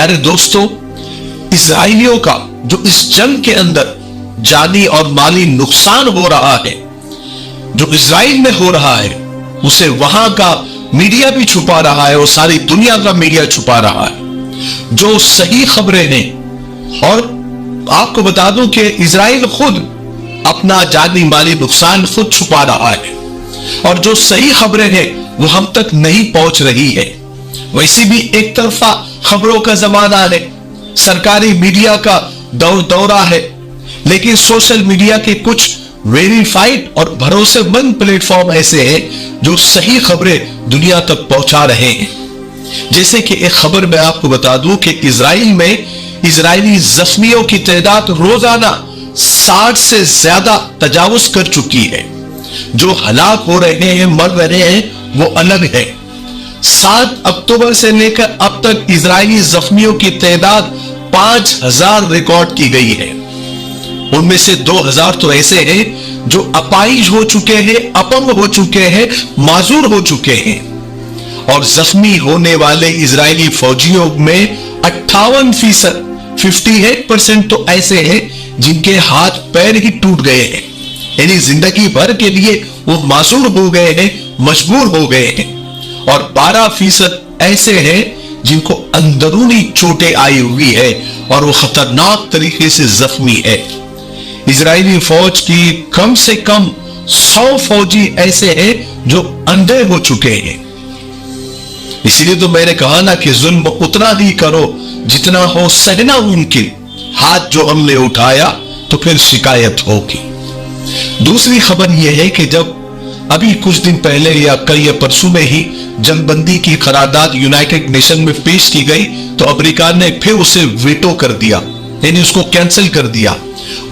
प्यारे दोस्तों, इजराइलियों का जो इस जंग के अंदर जानी और माली नुकसान हो रहा है, जो इजराइल में हो रहा है, उसे वहां का मीडिया भी छुपा रहा है और सारी दुनिया का मीडिया छुपा रहा है। जो सही खबरें हैं, और आपको बता दूं कि इजराइल खुद अपना जानी माली नुकसान खुद छुपा रहा है, और जो सही खबरें हैं वो हम तक नहीं पहुंच रही है। वैसे भी एक तरफा खबरों का जमाना है, सरकारी मीडिया का दौरा है, लेकिन सोशल मीडिया के कुछ वेरीफाइड और भरोसेमंद प्लेटफॉर्म ऐसे हैं जो सही खबरें दुनिया तक पहुंचा रहे हैं। जैसे कि एक खबर मैं आपको बता दूं कि इजराइल में इजरायली जख्मियों की तादाद रोजाना 60 से ज्यादा तजावुज कर चुकी है। जो हलाक हो रहे हैं, मर रहे हैं, वो अलग है। 7 अक्टूबर से लेकर अब तक इजरायली जख्मियों की तादाद 5000 रिकॉर्ड की गई है। उनमें से 2000 तो ऐसे हैं जो अपाहिज हो चुके हैं, अपंग हो चुके हैं, माजूर हो चुके हैं। और जख्मी होने वाले इजरायली फौजियों में 58% 58% तो ऐसे हैं जिनके हाथ पैर ही टूट गए हैं, यानी जिंदगी भर के लिए वो मासूर हो गए हैं, मजबूर हो गए हैं। और 12% ऐसे हैं जिनको अंदरूनी चोटें आई हुई है और वो खतरनाक तरीके से जख्मी है। इजरायली फौज की कम से कम 100 फौजी ऐसे हैं जो अंधे हो चुके हैं। इसीलिए तो मैंने कहा ना कि जुल्म उतना ही करो जितना हो सहना मुमकिन। हाथ जो हमने उठाया तो फिर शिकायत होगी। दूसरी खबर यह है कि जब अभी कुछ दिन पहले या कल या परसों में ही जंगबंदी की करारदाद यूनाइटेड नेशन में पेश की गई, तो अमेरिका ने फिर उसे वीटो कर दिया, यानी उसको कैंसिल कर दिया।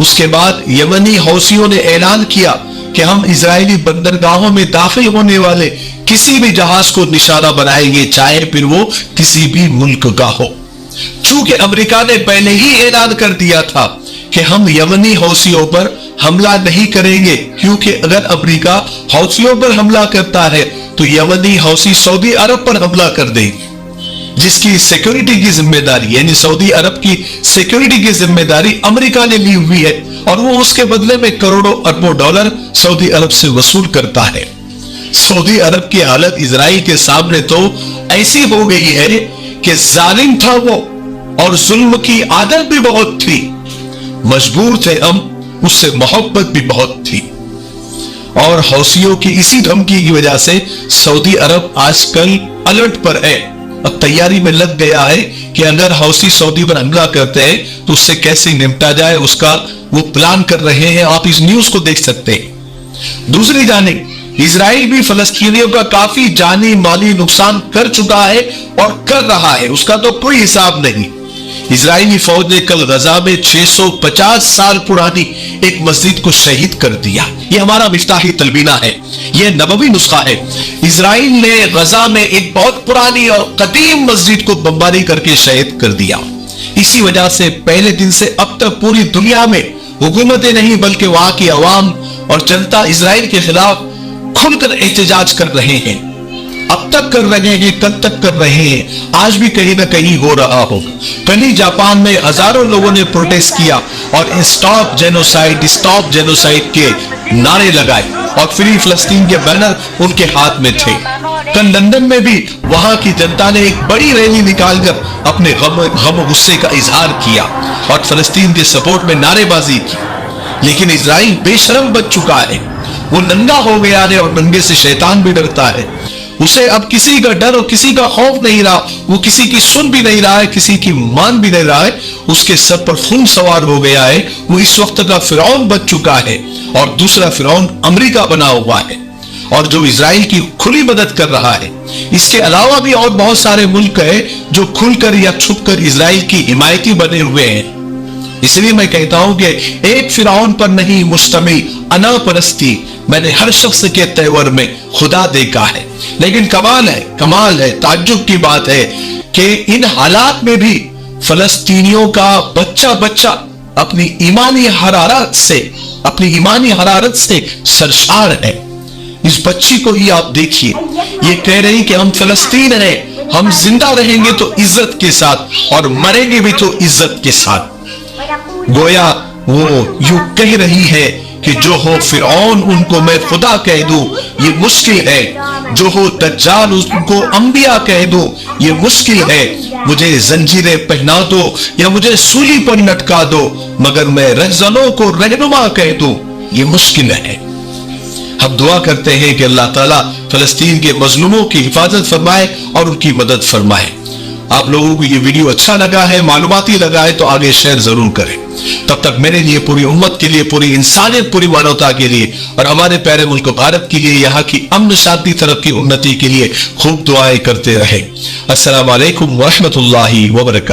उसके बाद यमनी हौसियों ने ऐलान किया कि हम इजरायली बंदरगाहों में दाखिल होने वाले किसी भी जहाज को निशाना बनाएंगे, चाहे फिर वो किसी भी मुल्क का हो। चूंकि अमेरिका ने पहले ही ऐलान कर दिया था कि हम यमनी हौसियों पर हमला नहीं करेंगे, क्योंकि अगर अमेरिका हौसियों पर हमला करता है तो यमनी हौसी सऊदी अरब पर हमला कर देंगे, जिसकी सिक्योरिटी की जिम्मेदारी, यानी सऊदी अरब की सिक्योरिटी की जिम्मेदारी अमेरिका ने ली हुई है, और वो उसके बदले में करोड़ों अरबों डॉलर सऊदी अरब से वसूल करता है। सऊदी अरब की हालत इजराइल के सामने तो ऐसी हो गई है कि जालिम था वो, और जुल्म की आदत भी बहुत थी, मजबूर थे हम, उससे मोहब्बत भी बहुत थी। और हौसियों की इसी धमकी की वजह से सऊदी अरब आजकल अलर्ट पर है, अब तैयारी में लग गया है कि अगर हौसी सऊदी पर हमला करते हैं तो उससे कैसे निपटा जाए, उसका वो प्लान कर रहे हैं। आप इस न्यूज को देख सकते हैं। दूसरी जानिब इजराइल भी फलस्तीनियों का काफी जानी माली नुकसान कर चुका है और कर रहा है, उसका तो कोई हिसाब नहीं। इजरायली फौज ने कल गजा में 650 साल पुरानी एक मस्जिद को शहीद कर दिया। यह हमारा मिफ्ताही तलबीना है, यह नबवी नुस्खा है। इजराइल ने गजा में एक बहुत पुरानी और कदीम मस्जिद को बमबारी करके शहीद कर दिया। इसी वजह से पहले दिन से अब तक पूरी दुनिया में हुकूमतें नहीं बल्कि वहां की अवाम और जनता इजराइल के खिलाफ खुलकर एहतजाज कर रहे हैं। अब तक कर रहे हैं, कल तक कर रहे हैं, आज भी कहीं ना कहीं हो रहा होगा। कल ही जापान में हजारों लोगों ने प्रोटेस्ट किया और स्टॉप जेनोसाइड के नारे लगाए, और फ्री फलस्तीन के बैनर उनके हाथ में थे। कल लंदन में भी वहां की जनता ने एक बड़ी रैली निकालकर अपने गम गुस्से का इजहार किया और फलस्तीन के सपोर्ट में नारेबाजी की। लेकिन इजराइल बेशरम बच चुका है, वो नंगा हो गया है, और नंगे से शैतान भी डरता है। उसे अब किसी का डर और किसी का खौफ नहीं रहा, वो किसी की सुन भी नहीं रहा है, किसी की मान भी नहीं रहा है। उसके सर पर खून सवार हो गया है, वो इस वक्त का फिरौन बच चुका है, और दूसरा फिरौन अमेरिका बना हुआ है, और जो इजराइल की खुली मदद कर रहा है। इसके अलावा भी और बहुत सारे मुल्क है जो खुलकर या छुपकर इजराइल की हिमायती बने हुए हैं। इसलिए मैं कहता हूं कि एक फिरौन पर नहीं मुश्तमिल अना परस्ती मैंने हर शख्स के तेवर में खुदा देखा है। लेकिन कमाल है, ताज्जुब की बात है कि इन हालात में भी फलस्तीनियों का बच्चा अपनी ईमानी हरारत से सरशार है। इस बच्ची को ही आप देखिए, ये कह रही कि हम फलस्तीन हैं, हम जिंदा रहेंगे तो इज्जत के साथ और मरेंगे भी तो इज्जत के साथ। गोया वो यूं कह रही है कि जो हो फिरौन उनको मैं खुदा कह दूं ये मुश्किल है, जो हो दज्जाल उसको अंबिया कह दूं ये मुश्किल है, मुझे जंजीरें पहना दो या मुझे सूली पर लटका दो, मगर मैं रहजनों को रहनुमा कह दूं ये मुश्किल है। हम दुआ करते हैं कि अल्लाह ताला फलस्तीन के मजलूमों की हिफाजत फरमाए और उनकी मदद फरमाए। आप लोगों को ये वीडियो अच्छा लगा है, मालूमाती लगा है तो आगे शेयर जरूर करें। तब तक मेरे लिए, पूरी उम्मत के लिए, पूरी इंसानियत, पूरी मानवता के लिए और हमारे प्यारे मुल्क भारत के लिए, यहाँ की अमन शांति तरक्की उन्नति के लिए खूब दुआएं करते रहे। अस्सलाम वालेकुम व रहमतुल्लाहि व बरकातहू।